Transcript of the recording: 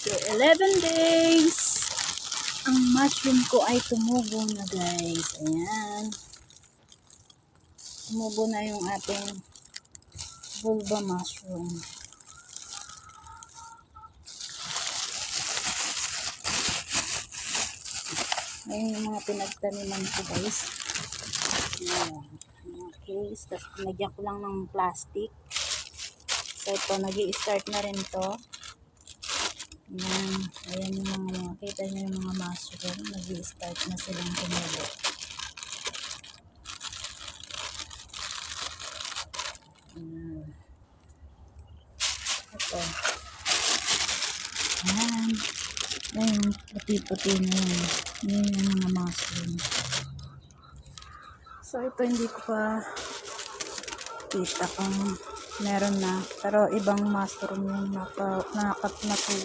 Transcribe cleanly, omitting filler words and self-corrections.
After 11 days, ang mushroom ko ay tumubo na, guys. Ayan. Tumubo na yung ating vulva mushroom. Ayan yung mga pinagtaniman ko, guys. Ayan. Okay. Tapos pinagyan ko lang ng plastic. So ito, nag-i-start na rin to. Ayan. Ayan yung mga, kita nyo yung mga mushroom. Nag-i-start na silang tumubo. Ayan. Ito. Ayan. Ayan, puti-puti na yan. Ayan yung mga mushroom. So ito hindi ko pa kita kung meron na. Pero ibang mushroom yung